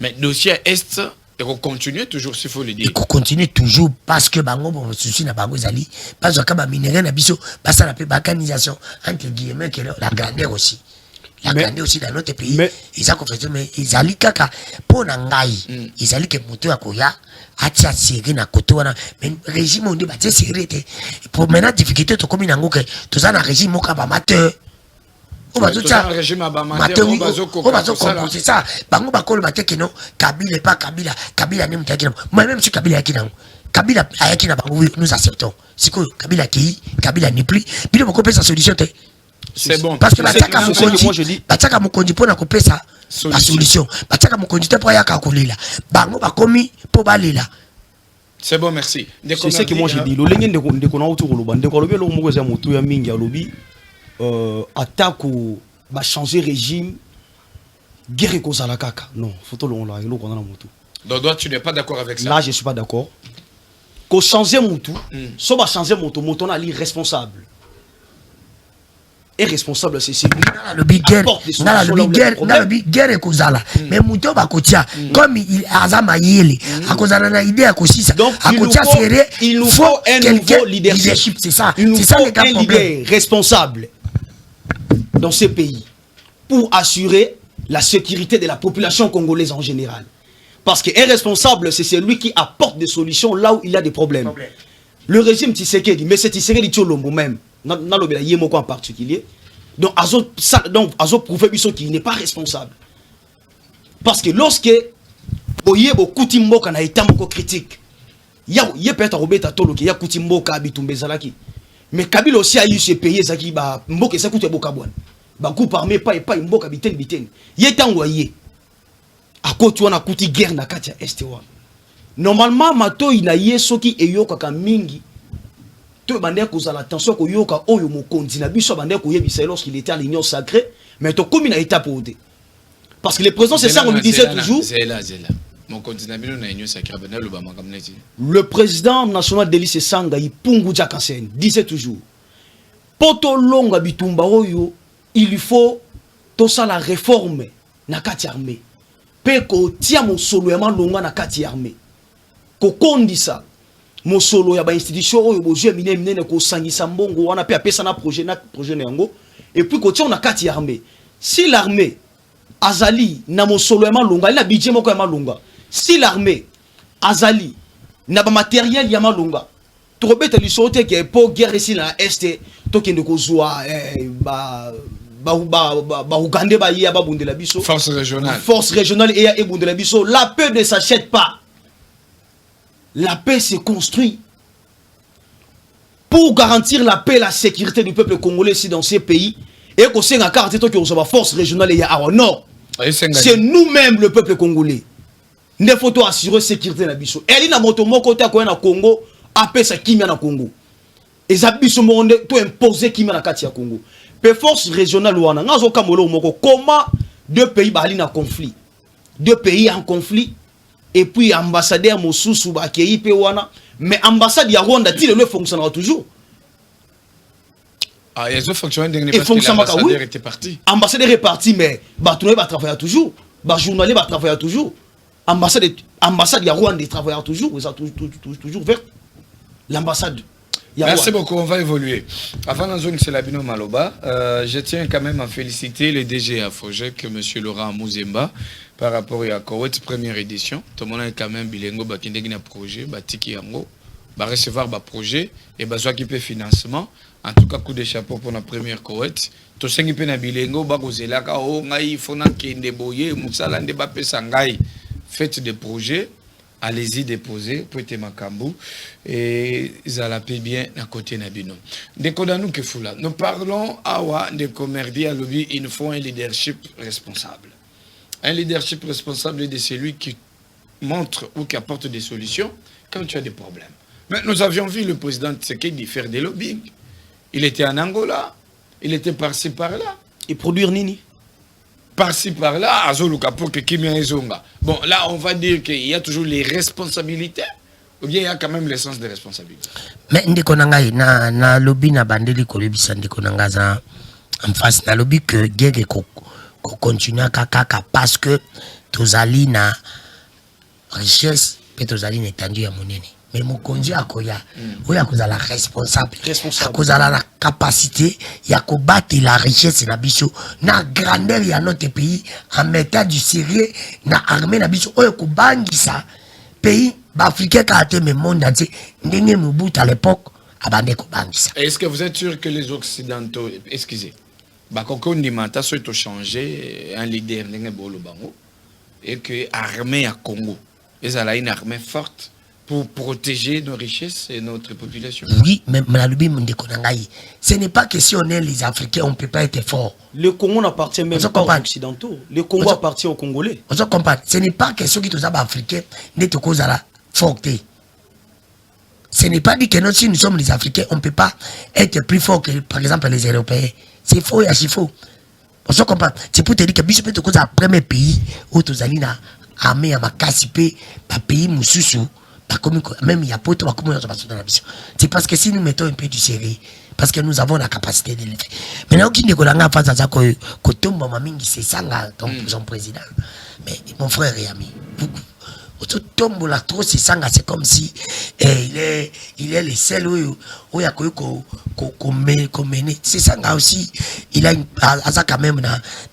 Mais dossier Est, il va continuer toujours, s'il faut le dire. Il continue toujours parce que bango bon souci na bango zali parce que ba minerai na biso basa na pe organisation entre guillemets que la grandeur aussi. La grandeur aussi dans notre pays. Ils ont fait mais ils ali kaka pour ngai. Ils ali que moto ya koya atia série na koto wana mais régime on dit ba série pour maintenant difficulté to comme nango que to za na régime moka ba amateur. On va tout ça. On va composer ça. Bango bakolo bateke non. Kabila pas Kabila. Kabila n'est pas moi même si Kabila est là. Kabila ayaki na bango nous acceptons. C'est que Kabila qui Kabila n'est plus. Puis on peut sa solution. C'est bon. Parce que bataka mukonji. Bataka mukonji pour na couper ça. La solution. Bataka mukonji te pour ya kakolela. Bango bakomi pour balela. C'est bon, merci. C'est ce que moi je dis. Le lengin de kona autour lo bande ko lobi lo mo za moto ya mingi ya lobi. Attaque ou va changer régime guerre cause la caca non faut tout le là il qu'on a moto donc toi tu n'es pas d'accord avec ça là je suis pas d'accord qu'on changer moto so va changer moto na l'irresponsable et responsable c'est celui le big guerre cause là mais moto va kotia comme il azama yele à cause na idée à kosisa à kotia serré il nous faut un nouveau leadership c'est ça il nous faut un leader responsable dans ce pays pour assurer la sécurité de la population congolaise en général. Parce qu'un responsable, c'est celui qui apporte des solutions là où il y a des problèmes. Le régime Tshisekedi, mais c'est Tshisekedi Tcholombo même, dans le Yemoko en particulier, donc Azo prouve qu'il n'est pas responsable. Parce que lorsque Oyebo Koutimboka na été critique, il y a peut-être Robert Tolo qui y a Koutimboka Abitumbezalaki. Mais Kabila aussi a eu ce pays, ça qui va mboka ça coûte beaucoup bon. Ba coup parmi pas mboka biten. Y est envoyé. À côté on a coûté guerre na katia estewa. Normalement mato ina yeso ki eyoka ka mingi. To bande ko za l'attention ko yoka oyo mokonzi na biso bande ko yebisa lorsqu'il était à l'union sacrée, mais to comme il a été posé. Parce que le président c'est ça on lui disait toujours. Le président national d'Élysée Sanga Ipungu Djakansen disait toujours Poto longa bitumba oyo il faut tout ça la réforme na kati armée pe kotia mosolo ya malonga na kati armée kokondisa mosolo ya ba institution oyo boje minene ko sangisa mbongo wana pe apesa na projet na yango et puis kotia na kati armée si l'armée azali na mosolo ya malonga na budget moko ya malonga si l'armée azali na ba matériel ya malonga tokobeta lisote ke po guerre ici na est tokende kozwa ba Ougandais ba ya ba bundela biso force régionale et bundela biso. La paix ne s'achète pas, la paix se construit. Pour garantir la paix et la sécurité du peuple congolais ici dans ces pays, et qu'on sait encore que force régionale et à nord, c'est nous-mêmes le peuple congolais. Il faut assurer la sécurité na biso. Et na moto moko ta ko na Congo, apé sa kimia na Congo. Et ça biso monde to imposer kimia na kati ya Congo. Pe force régionale wana ngazo kamolo moko comment deux pays bali na conflit. Deux pays en conflit et puis ambassadeur mosusu ba kei pe wana mais ambassade ya Rwanda dit le fonctionnera toujours. Ah, ils ont fonctionné parce que l'ambassadeur était parti. Ambassadeur est parti mais Batoune va travailler toujours. Ba journalier va travailler toujours. Ambassade ya Rwanda travaille toujours, ils ont toujours vers l'ambassade. Merci beaucoup, on va évoluer. Avant d'en c'est Labino Maloba, je tiens quand même à féliciter le DG à Fojek, M. Laurent Mouzemba, par rapport à Koweït première édition. Tout le monde est quand même bilingue, bah qui a un projet, bah tiki yango, bah recevoir bah projet et bah soit qui peut financement. En tout cas, coup de chapeau pour la première Koweït. Tout ce qui peut na bilingue, bah gozela ka o ngai fona kende boye, musala nde ba pesa ngai. Faites des projets. Allez-y déposer pour être Makambu et Zalapé bien à côté Nabino. Décodanu que foula. Nous parlons awa de commerdi à lobby, il nous faut un leadership responsable. Un leadership responsable de celui qui montre ou qui apporte des solutions quand tu as des problèmes. Mais nous avions vu le président Tshisekedi faire des lobbying. Il était en Angola, il était par-ci par-là. Et produire nini? Par-ci par-là, Azoluka pour que Kimia Ezonga. Bon, là, on va dire qu'il y a toujours les responsabilités, ou bien il y a quand même l'essence des responsabilités. Mais ndekonanga na lobby na bandeli kolebisa ndekonanga za en face na lobby que guerre ko continuer kaka parce que tozali na richesse pe tozali na étendue ya monene. Mais mon conduit à Koya, oya kozala responsable. Kozala la capacité ya ko battre la richesse na biso na grandeur ya notre pays en mettant du sérieux na armée na biso oya ko bangisa pays ba africain ka ate me monde entier ndenge Mobutu à l'époque abande ko bangisa. Est-ce que vous êtes sûr que les occidentaux, excusez, ba koko ndimata so to changer un leader ndenge bolo bango et que armée à Congo, ezala une armée forte pour protéger nos richesses et notre population. Oui, mais ce n'est pas que si on est les Africains, on ne peut pas être fort. Le Congo n'appartient même pas aux Occidentaux. Le Congo appartient aux Congolais. On se comprend. Ce n'est pas que ceux qui sont africains n'est pas cause à la forté. Ce n'est pas dit que si nous sommes les Africains, on ne peut pas être plus fort que, par exemple, les Européens. C'est faux et archi faux. On se comprend. C'est pour te dire que Bishop est cause à premier pays où tu as une armée à ma cassipé, un pays moussoussou. Même il y a pas de c'est parce que si nous mettons un peu du sérieux, parce que nous avons la capacité de le faire. Maintenant, qui ne connaît pas ça, que tombe mamingi c'est ça son président. Mais mon frère et ami, tombe la trop c'est ça, c'est comme si il est le seul où il y a qu'on mène. C'est ça aussi, il a quand même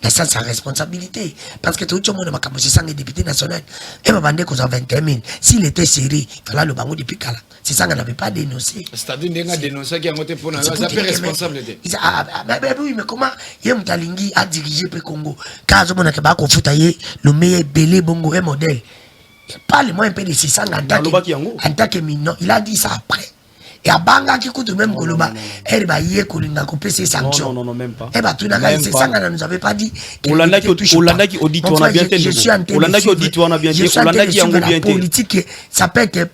sa responsabilité. Parce que tout le monde m'a c'est ça, le député national. Et m'a bandé qu'on a 21 000. S'il était sérieux, il fallait le bango depuis Kala. C'est ça qu'on n'avait pas dénoncé. C'est-à-dire qu'il a dénoncé qui a monté pour nous. Ça fait responsabilité. Oui, mais comment il Mtalingi a dirigé le Congo? Car je me dis le meilleur belé bongo un modèle. Parle-moi un peu de 600 en tant que minot. Il a dit ça après. Et à Banga qui coûte même Koloba, elle va y couper ses sanctions. Non, même pas. Eh bien, tout n'a c'est ça qu'on nous avait pas dit. Hollanda qui audite, on a bien entendu. Hollanda qui audite, on a bien entendu. Hollanda qui a bien entendu. Politique, ça peut être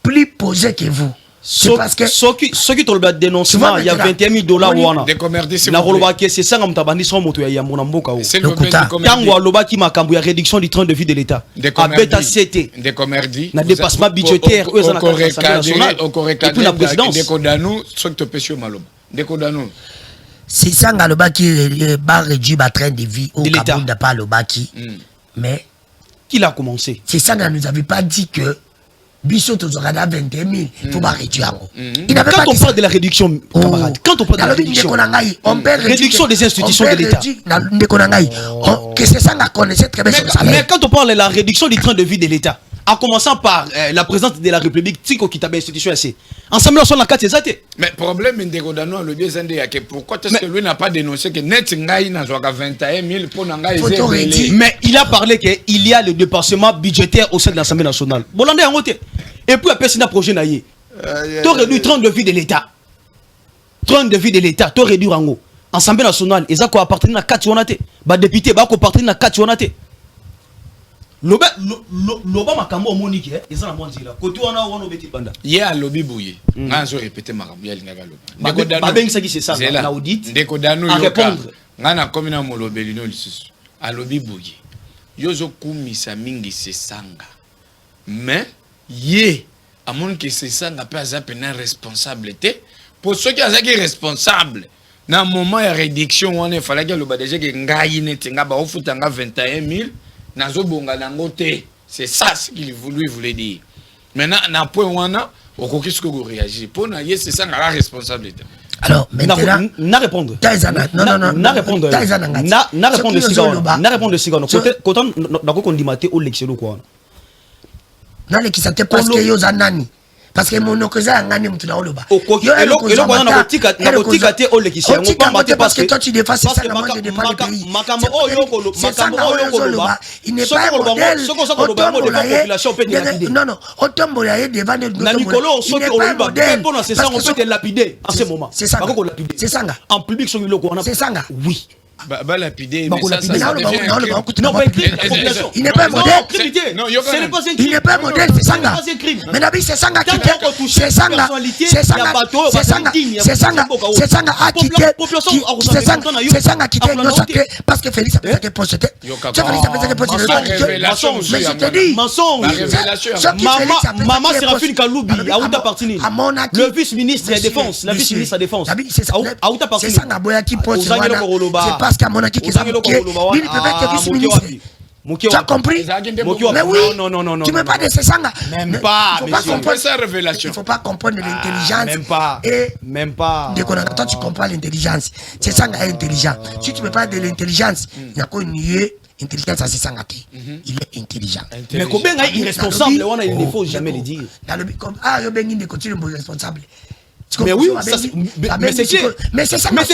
plus posé que vous. C'est parce que ceux qui ont le dénoncement, il y a 21 000 $. La Rolobaki, c'est ça, on son moto ya mon amboka. C'est le Tango Lobaki Makambu, il y a réduction du train de vie de l'État. À Beta CT. Des commerdi. Na dépassement budgétaire. Au Corée cadré la présidence. Des Kodanu, ceux qui te pêchent au Malom. Des Kodanu. C'est ça le baki va réduire le train de vie au Cameroun n'a pas le baki. Mais qui l'a commencé? C'est ça qu'on nous avait pas dit que Bissot aux aura 21 000, il faut pas réduire. Quand on parle de la réduction, camarade, quand on parle de la réduction, on peut réduction des institutions de l'État. Que c'est ça qu'on connaissait très bien sur le salaire. Mais quand on parle de la réduction du train de vie de l'État, en commençant par la présidente de la République, Tiko Kitabe institution assez. Ensemble, on a 4 exacts. Mais le problème de Rodano, le biais c'est pourquoi est-ce que lui n'a pas dénoncé que net Ngaï n'a 21 000 pour Nangaï. Mais il a parlé qu'il y a le dépassement budgétaire au sein de l'Assemblée nationale. Bolande en côté. Et puis après, c'est un projet naïe. Tu réduis 30 de vie de l'État. 30 de vie de l'État, tu réduis en haut. Assemblée nationale, ils ont appartenu à 4 wanate. Bah député, bah appartenu à 4 wanate. Loba makambo monique ils ont la moitié là côté on a obeti banda hier lobby bouillé nganzo répéter makambo ya linga loba ba bengi saki c'est ça na audit ndeko dano yoka ngana komina molobeli no lisusu a lobby bouillé yozo kumisa mingi c'est sanga mais ye amon que c'est sanga pas za pena responsabilité pour ceux qui azaki responsable na moment ya réduction on il fallait que loba déjà que ngai netinga ba ofutanga 21 000 c'est ça ce qu'il voulait dire. Maintenant, na point wana, au qu'est-ce que vous réagissez pour na c'est ça la responsabilité. Alors maintenant, na répondre. Non, na répondre. Na répondre Sigano. Na répondre Sigano. Quand on qu'on dit maté au l'excellent quoi. Non les qui s'était parce que yo zanani. Parce que mon okoza ngani mtu na oloba. Et là on a botika au l'excellent. Parce que toi tu défasses ça moi je défends le pays. Makamo oyo il n'est pas un modèle. Non, otombola ye devant notre Nicolo soki oloba pour c'est ça on peut te lapider en ce moment. C'est ça. C'est ça. En public sur le c'est ça. Oui. Bah lapider mais ça non pas population. Il n'est pas un modèle. Non, ce n'est pas un crime. Il n'est pas un modèle, c'est ça. Mais Nabi c'est ça qui c'est ça. C'est ça. C'est ça qui parce que Félix a fait que poste. Mais je te dis maman Séraphine Kaloubi a outa parti le vice-ministre de défense, la vice-ministre de défense a outa parti. C'est ça nga qui poste. Parce qu'à mon avis, il peut être vice-ministre. Tu as compris? Mais oui, non. Tu ne peux pas de ce sang. Même pas. Il ne faut pas comprendre l'intelligence. Même pas. Dès qu'on a toi, tu comprends l'intelligence. C'est ça est intelligent. Si tu ne peux pas de l'intelligence, il n'y a qu'une intelligence à ce sang. Il est intelligent. Mais combien est irresponsable? Il ne faut jamais le dire. Ah, il est irresponsable. Mais oui, mais c'est clair. Mais c'est ça. C'est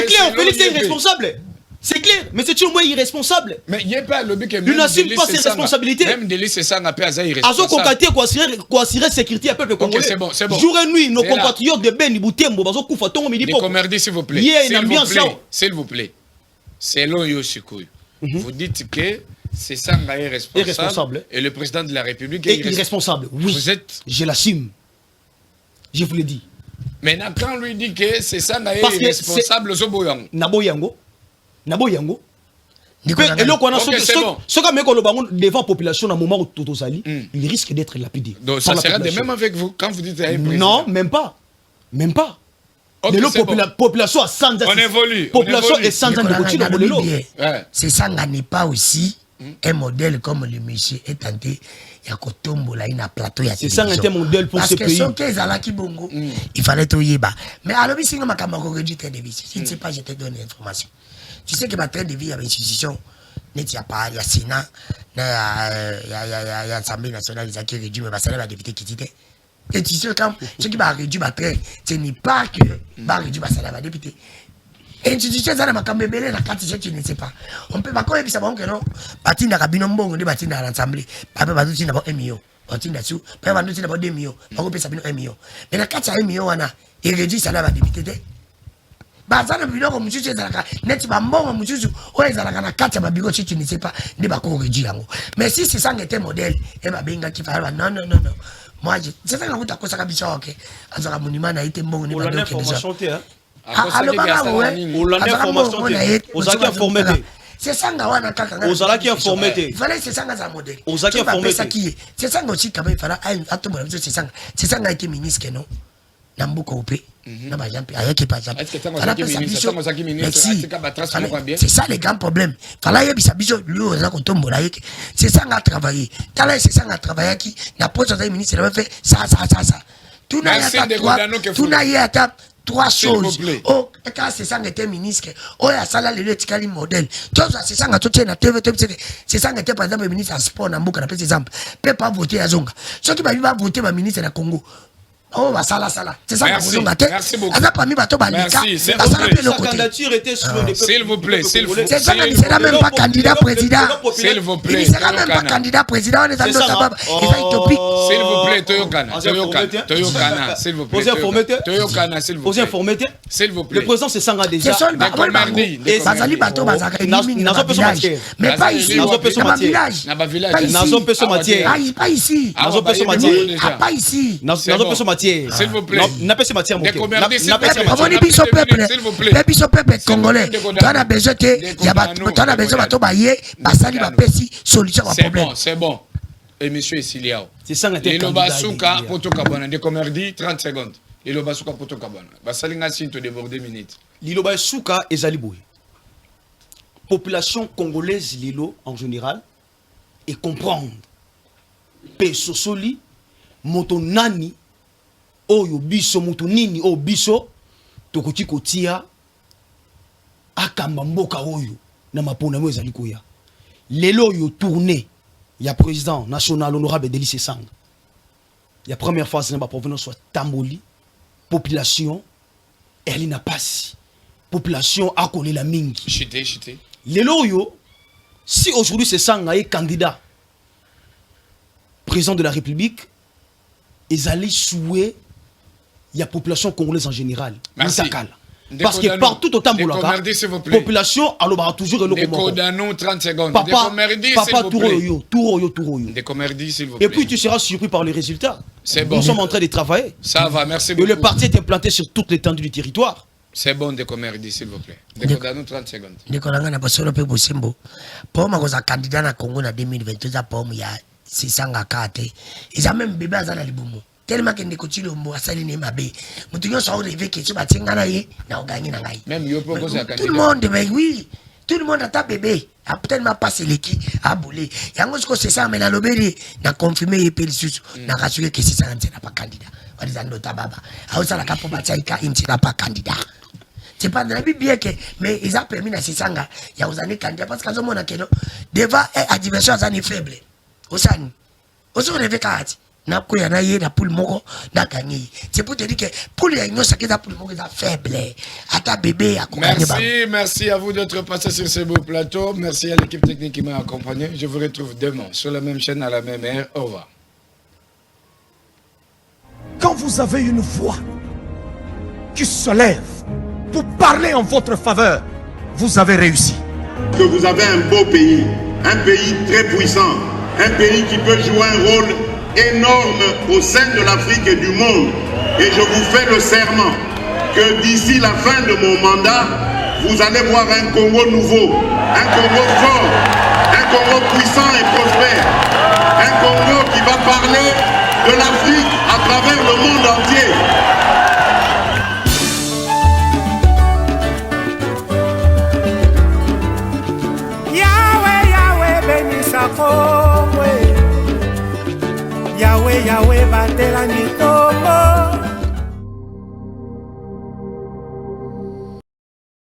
clair. Félix est irresponsable. C'est clair. Mais c'est toujours irresponsable. Mais il n'y a pas le but que il n'assume pas ses responsabilités. Même Délis, c'est ça, n'a pas irresponsable. Azo Konkati, quoi assurer sécurité à peuple congolais. C'est bon. Jour et nuit, nos compatriotes de Beni Boutembo, Bazo Koufa Tongo Midi Pop. Commerdi, s'il vous plaît. Il y a une ambiance là. S'il vous plaît. Selon Yoshikoui, vous dites que c'est ça qui est irresponsable. Et le président de la République est irresponsable. Oui. Vous êtes. Je l'assume. Je vous l'ai dit. Maintenant, quand on lui dit que c'est ça qui est irresponsable, Zoboyango. Naboyango. Et là, ce qu'a mis devant la population à un moment où tout sali, il risque d'être lapidé. Donc ça sera de même avec vous quand vous dites à un président. Non, même pas. Okay, la population a 100 ans. On évolue. Population est 100 ans de coutume. C'est ça n'est pas aussi un modèle comme le monsieur est tenté. Il y a un plateau. C'est ça un modèle pour ce pays. Il fallait tout y bas. Mais alors, si on m'a réduit train de vie, je ne sais pas, je te donne l'information. Tu sais que ma train de vie, il y a une institution, il y a pas, il y a Sénat, il y a l'Assemblée nationale, il y a qui réduit, mais ça va député qui dit. Et tu sais, quand ceux qui va réduire ma train, ce n'est pas que va réduire ma salaire, député. Institution ça na makambebele na kati je ne sais pas. On peut pas connaître ça bon que non. Batinda kabino mbongo de batinda l'ensemble. Papa batinda ba 1 million. Batinda sou, papa batinda ba 2 millions. Bako pesa bino 1 million. Mais na kati ya 1 million wana, il réduit ça là ba député. Bazana biloko mususu ezalaka neti ba mbongo mususu o ezalaka na kati ya ba bigo tu ne sais pas de bako réduire yango. Mais si c'est ça était modèle et ba benga ki fa non. Moi c'est ça nga kuta kosa kabisa OK. Azaka monument na été mbongo ne ba donc déjà. C'est ça qui a formé. Il fallait c'est ça qui modèle. C'est ça aussi quand même il fallait c'est ça qui a été ministre non. Nambuko Opé. C'est ça les grands problèmes. C'est ça qu'on a travaillé. C'est ça qu'on a travaillé qui n'a pas de ministre, il a fait ça. Tout n'a eu à trois choses. Oh, quand c'est ça qui était ministre, oh, il y a ça là, le ticali modèle. C'est ça qui a tout na TV, c'est ça qui était par exemple le ministre en sport, dans beaucoup de exemple. Peut pas voter à Zonga. Ceux qui va voter le ministre de Congo. Oh, bah ça là. C'est ça merci, merci beaucoup. Merci. Sa candidature était sur le s'il vous plaît, s'il vous plaît. C'est ça, il ne sera même pas candidat président. S'il vous plaît. Il ne sera même pas candidat président. On est dans notre sabab. S'il vous plaît, Toyokana, s'il vous plaît. Posez informé. S'il vous plaît. Le président se sent déjà. Bazali bato bazaka village. Mais pas ici. Dans village. Pas ici. Pas ici. S'il vous plaît. S'il vous plaît. Peuple congolais. Tu as besoin de bailler, basali bapesi solution à problème. C'est bon. Et monsieur Esiliao. C'est ça le Lobasuka Potokabana de Komerdi 30 secondes. Le Lobasuka Potokabana. Basalinga sinto déborder minutes. Le Lobasuka ezaliboui. Population congolaise lilo en général et comprendre. Pesosoli motonani oyo biso mutu nini o biso tokoti kotia akamba mboka oyo na mapona mo ezali koya lelo yo tourner ya président national honorable Delice Sanga ya première phase na ba provenance soit tamboli population elle n'a pas si population a collé la mingi chité lelo yo si aujourd'hui c'est Sanga est candidat président de la République ils allaient souhaiter la population congolaise en général. Merci. Parce que partout au Tambolaka, la population a toujours le Décodanou 30 secondes. Papa Touroyo. Décomerdi, s'il vous plaît. Et puis tu seras surpris par les résultats. C'est bon. Nous sommes en train de travailler. Ça va, merci beaucoup. Et le parti est implanté sur toute l'étendue du territoire. C'est bon, Décomerdi, s'il vous plaît. Décodanou 30 secondes. Décolanga na basolo pe bosembo. Pour moi, un candidat na Congo na 2022, pour moi, il y a 600 cartes. Ils ont même bébé à Zana Liboumou. Tellement que Ndekoti Lombo a sali ne mabe. Mutuyo sa rêvé que tu vas tenga na ye na ogagné na ngai. Même yo propose un candidat. Tout le monde mais oui, tout le monde a ta bébé. A tellement passé l'équipe a boulé. Yango ce que c'est ça mais na lobeli na confirmer et puis susu na rassurer que c'est ça n'a pas candidat. On dit ando tababa. A osa la kapo batsaika inti n'a pas candidat. C'est pas de la Bible que mais ils ont permis na sisanga ya uzani candidat parce que zomona keno devant adversaire azani faible. Osani. Oso rêvé kati. C'est pour te dire que pour les gens qui sont faibles, à ta bébé, à merci à vous d'être passé sur ce beau plateau. Merci à l'équipe technique qui m'a accompagné. Je vous retrouve demain sur la même chaîne à la même heure. Au revoir. Quand vous avez une voix qui se lève pour parler en votre faveur, vous avez réussi. Que vous avez un beau pays, un pays très puissant, un pays qui peut jouer un rôle énorme au sein de l'Afrique et du monde. Et je vous fais le serment que d'ici la fin de mon mandat, vous allez voir un Congo nouveau, un Congo fort, un Congo puissant et prospère, un Congo qui va parler de l'Afrique à travers le monde entier. Yahweh, bénis sa Yahweh, batela niko